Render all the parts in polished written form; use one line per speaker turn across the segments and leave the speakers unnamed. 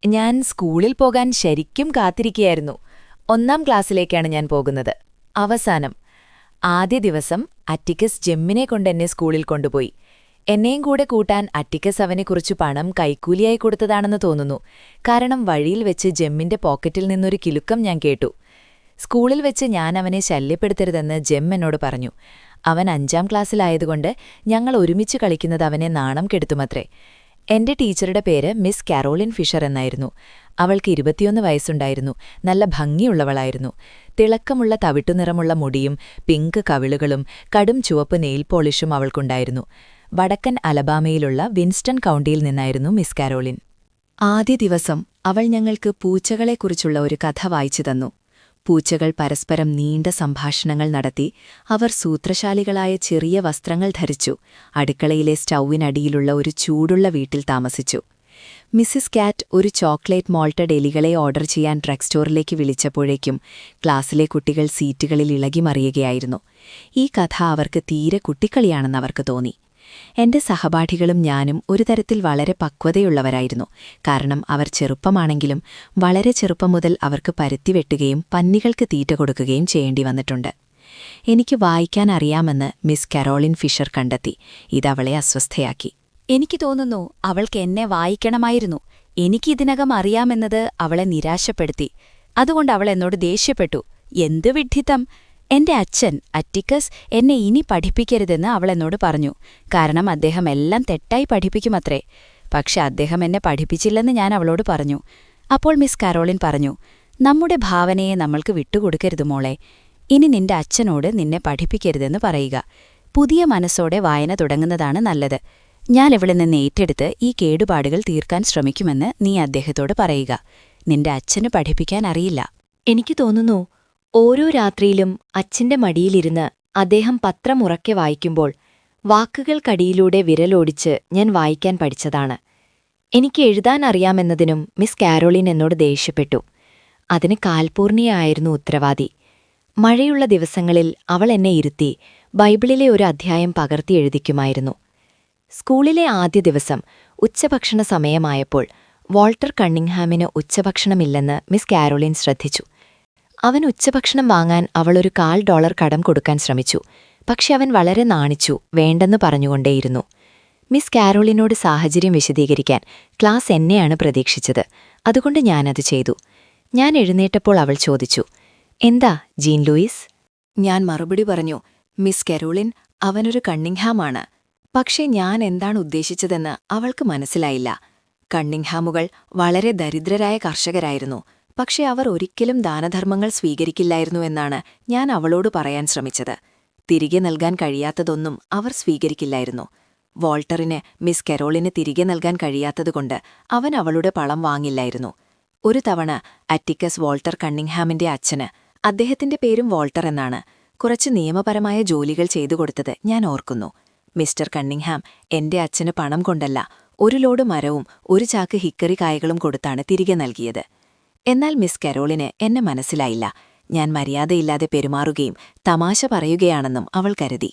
ഞാൻ സ്കൂളിൽ പോകാൻ ശരിക്കും കാത്തിരിക്കുകയായിരുന്നു. 1ാം ക്ലാസ്സിലേക്കാണ് ഞാൻ പോകുന്നത്. അവസാനം ആദ്യ ദിവസം അറ്റിക്കസ് ജെമ്മിനെ കൊണ്ടെന്നെ സ്കൂളിൽ കൊണ്ടുപോയി. എന്നെയും കൂടെ കൂട്ടാൻ അറ്റിക്കസ് അവനെക്കുറിച്ച് പണം കൈക്കൂലിയായി കൊടുത്തതാണെന്ന് തോന്നുന്നു. കാരണം വഴിയിൽ വെച്ച് ജെമ്മിന്റെ പോക്കറ്റിൽ നിന്നൊരു കിലുക്കം ഞാൻ കേട്ടു. സ്കൂളിൽ വെച്ച് ഞാൻ അവനെ ശല്യപ്പെടുത്തരുതെന്ന് ജെം എന്നോട് പറഞ്ഞു. അവൻ 5ാം ക്ലാസ്സിലായതുകൊണ്ട് ഞങ്ങൾ ഒരുമിച്ച് കളിക്കുന്നത് അവനെ നാണം കെടുത്തുമത്രേ. എന്റെ ടീച്ചറുടെ പേര് മിസ് കാരോലിൻ ഫിഷർ എന്നായിരുന്നു. അവൾക്ക് 21 വയസ്സുണ്ടായിരുന്നു. നല്ല ഭംഗിയുള്ളവളായിരുന്നു. തിളക്കമുള്ള തവിട്ടുനിറമുള്ള മുടിയും പിങ്ക് കവിളുകളും കടും ചുവപ്പ് നെയിൽ പോളിഷും അവൾക്കുണ്ടായിരുന്നു. വടക്കൻ അലബാമയിലുള്ള വിൻസ്റ്റൺ കൗണ്ടിയിൽ നിന്നായിരുന്നു മിസ് കാരോലിൻ.
ആദ്യ ദിവസം അവൾ ഞങ്ങൾക്ക് പൂച്ചകളെക്കുറിച്ചുള്ള ഒരു കഥ വായിച്ചു തന്നു. പൂച്ചകൾ പരസ്പരം നീണ്ട സംഭാഷണങ്ങൾ നടത്തി. അവർ സൂത്രശാലികളായ ചെറിയ വസ്ത്രങ്ങൾ ധരിച്ചു. അടുക്കളയിലെ സ്റ്റൗവിനടിയിലുള്ള ഒരു ചൂടുള്ള വീട്ടിൽ താമസിച്ചു. മിസ്സിസ് കാറ്റ് ഒരു ചോക്ലേറ്റ് മോൾട്ടഡ് എലികളെ ഓർഡർ ചെയ്യാൻ ഡ്രഗ് സ്റ്റോറിലേക്ക് വിളിച്ചപ്പോഴേക്കും ക്ലാസ്സിലെ കുട്ടികൾ സീറ്റുകളിൽ ഇളകിമറിയുകയായിരുന്നു. ഈ കഥ അവർക്ക് തീരെ കുട്ടിക്കളിയാണെന്ന് അവർക്ക് തോന്നി. എന്റെ സഹപാഠികളും ഞാനും ഒരു തരത്തിൽ വളരെ പക്വതയുള്ളവരായിരുന്നു. കാരണം അവർ ചെറുപ്പമാണെങ്കിലും വളരെ ചെറുപ്പം മുതൽ അവർക്ക് പരുത്തി വെട്ടുകയും പന്നികൾക്ക് തീറ്റ കൊടുക്കുകയും ചെയ്യേണ്ടി വന്നിട്ടുണ്ട്. എനിക്ക് വായിക്കാൻ അറിയാമെന്ന് മിസ് കാരോലിൻ ഫിഷർ കണ്ടെത്തി. ഇതവളെ അസ്വസ്ഥയാക്കി.
എനിക്ക് തോന്നുന്നു അവൾക്ക് എന്നെ വായിക്കണമായിരുന്നു. എനിക്കിതിനകം അറിയാമെന്നത് അവളെ നിരാശപ്പെടുത്തി. അതുകൊണ്ട് അവൾ എന്നോട് ദേഷ്യപ്പെട്ടു. എന്ത് വിഡ്ഢിത്തം! എന്റെ അച്ഛൻ അറ്റിക്കസ് എന്നെ ഇനി പഠിപ്പിക്കരുതെന്ന് അവൾ എന്നോട് പറഞ്ഞു. കാരണം അദ്ദേഹം എല്ലാം തെറ്റായി പഠിപ്പിക്കുമത്രേ. പക്ഷെ അദ്ദേഹം എന്നെ പഠിപ്പിച്ചില്ലെന്ന് ഞാൻ അവളോട് പറഞ്ഞു. അപ്പോൾ മിസ് കാരോലിൻ പറഞ്ഞു, നമ്മുടെ ഭാവനയെ നമ്മൾക്ക് വിട്ടുകൊടുക്കരുത് മോളെ. ഇനി നിന്റെ അച്ഛനോട് നിന്നെ പഠിപ്പിക്കരുതെന്ന് പറയുക. പുതിയ മനസ്സോടെ വായന തുടങ്ങുന്നതാണ് നല്ലത്. ഞാൻ ഇവിടെ നിന്ന് ഏറ്റെടുത്ത് ഈ കേടുപാടുകൾ തീർക്കാൻ ശ്രമിക്കുമെന്ന് നീ അദ്ദേഹത്തോട് പറയുക. നിന്റെ അച്ഛന് പഠിപ്പിക്കാൻ അറിയില്ല.
എനിക്ക് തോന്നുന്നു ഓരോ രാത്രിയിലും അച്ഛന്റെ മടിയിലിരുന്ന് അദ്ദേഹം പത്രം ഉറക്കെ വായിക്കുമ്പോൾ വാക്കുകൾക്കടിയിലൂടെ വിരലോടിച്ച് ഞാൻ വായിക്കാൻ പഠിച്ചതാണ്. എനിക്ക് എഴുതാൻ അറിയാമെന്നതിനും മിസ് കാരോലിൻ എന്നോട് ദേഷ്യപ്പെട്ടു. അതിന് കാൽപൂർണിയായിരുന്നു ഉത്തരവാദി. മഴയുള്ള ദിവസങ്ങളിൽ അവൾ എന്നെ ഇരുത്തി ബൈബിളിലെ ഒരു അധ്യായം പകർത്തി എഴുതിക്കുമായിരുന്നു. സ്കൂളിലെ ആദ്യ ദിവസം ഉച്ചഭക്ഷണ സമയമായപ്പോൾ വാൾട്ടർ കണ്ണിങ്ഹാമിന് ഉച്ചഭക്ഷണമില്ലെന്ന് മിസ് കാരോലിൻ ശ്രദ്ധിച്ചു. അവൻ ഉച്ചഭക്ഷണം വാങ്ങാൻ അവളൊരു $1 കടം കൊടുക്കാൻ ശ്രമിച്ചു. പക്ഷെ അവൻ വളരെ നാണിച്ചു വേണ്ടെന്ന് പറഞ്ഞുകൊണ്ടേയിരുന്നു. മിസ് കാരോലിനോട് സാഹചര്യം വിശദീകരിക്കാൻ ക്ലാസ് എന്നെയാണ് പ്രതീക്ഷിച്ചത്. അതുകൊണ്ട് ഞാനത് ചെയ്തു. ഞാൻ എഴുന്നേറ്റപ്പോൾ അവൾ ചോദിച്ചു, എന്താ ജീൻ ലൂയിസ്? ഞാൻ മറുപടി പറഞ്ഞു, മിസ് കാരോലിൻ, അവനൊരു കണ്ണിങ്ഹാമാണ്. പക്ഷേ ഞാൻ എന്താണ് ഉദ്ദേശിച്ചതെന്ന് അവൾക്ക് മനസ്സിലായില്ല. കണ്ണിങ്ഹാമുകൾ വളരെ ദരിദ്രരായ കർഷകരായിരുന്നു. പക്ഷെ അവർ ഒരിക്കലും ദാനധർമ്മങ്ങൾ സ്വീകരിക്കില്ലായിരുന്നുവെന്നാണ് ഞാൻ അവളോട് പറയാൻ ശ്രമിച്ചത്. തിരികെ നൽകാൻ കഴിയാത്തതൊന്നും അവർ സ്വീകരിക്കില്ലായിരുന്നു. വോൾട്ടറിന് മിസ് കാരോലിന് തിരികെ നൽകാൻ കഴിയാത്തതുകൊണ്ട് അവൻ അവളുടെ പണം വാങ്ങില്ലായിരുന്നു. ഒരു തവണ അറ്റിക്കസ് വോൾട്ടർ കണ്ണിങ്ഹാമിന്റെ അച്ഛന്, അദ്ദേഹത്തിന്റെ പേരും വോൾട്ടർ എന്നാണ്, കുറച്ച് നിയമപരമായ ജോലികൾ ചെയ്തുകൊടുത്തത് ഞാൻ ഓർക്കുന്നു. മിസ്റ്റർ കണ്ണിങ്ഹാം എന്റെ അച്ഛന് പണം കൊണ്ടല്ല, ഒരു ലോഡ് മരവും ഒരു ചാക്ക് ഹിക്കറി കായകളും കൊടുത്താണ് തിരികെ നൽകിയത്. എന്നാൽ മിസ് കാരോലിന് എന്നെ മനസ്സിലായില്ല. ഞാൻ മര്യാദയില്ലാതെ പെരുമാറുകയും തമാശ പറയുകയാണെന്നും അവൾ കരുതി.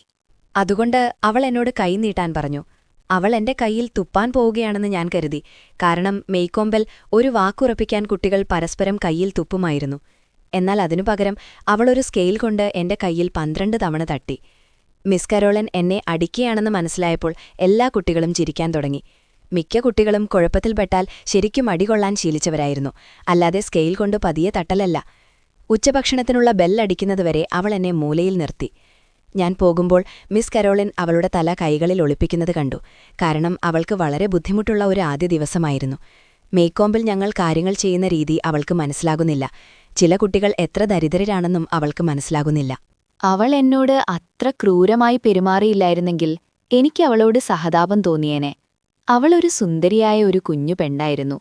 അതുകൊണ്ട് അവൾ എന്നോട് കൈ നീട്ടാൻ പറഞ്ഞു. അവൾ എന്റെ കൈയിൽ തുപ്പാൻ പോവുകയാണെന്ന് ഞാൻ കരുതി. കാരണം മെയ്ക്കൊമ്പൽ ഒരു വാക്കുറപ്പിക്കാൻ കുട്ടികൾ പരസ്പരം കൈയിൽ തുപ്പുമായിരുന്നു. എന്നാൽ അതിനു പകരം അവളൊരു സ്കെയിൽ കൊണ്ട് എന്റെ കൈയിൽ 12 തവണ തട്ടി. മിസ് കാരോലിൻ എന്നെ അടിക്കുകയാണെന്ന് മനസ്സിലായപ്പോൾ എല്ലാ കുട്ടികളും ചിരിക്കാൻ തുടങ്ങി. മിക്ക കുട്ടികളും കുഴപ്പത്തിൽപ്പെട്ടാൽ ശരിക്കും അടികൊള്ളാൻ ശീലിച്ചവരായിരുന്നു, അല്ലാതെ സ്കെയിൽ കൊണ്ട് പതിയെ തട്ടലല്ല. ഉച്ചഭക്ഷണത്തിനുള്ള ബെല്ലടിക്കുന്നതുവരെ അവൾ എന്നെ മൂലയിൽ നിർത്തി. ഞാൻ പോകുമ്പോൾ മിസ് കാരോലിൻ അവളുടെ തല കൈകളിൽ ഒളിപ്പിക്കുന്നത് കണ്ടു. കാരണം അവൾക്ക് വളരെ ബുദ്ധിമുട്ടുള്ള ഒരു ആദ്യ ദിവസമായിരുന്നു. മേയ്ക്കോമ്പിൽ ഞങ്ങൾ കാര്യങ്ങൾ ചെയ്യുന്ന രീതി അവൾക്ക് മനസ്സിലാകുന്നില്ല. ചില കുട്ടികൾ എത്ര ദരിദ്രരാണെന്നും അവൾക്ക് മനസ്സിലാകുന്നില്ല.
അവൾ എന്നോട് അത്ര ക്രൂരമായി പെരുമാറിയില്ലായിരുന്നെങ്കിൽ എനിക്ക് അവളോട് സഹതാപം തോന്നിയേനെ. അവളൊരു സുന്ദരിയായ ഒരു കുഞ്ഞു പെണ്ണായിരുന്നു.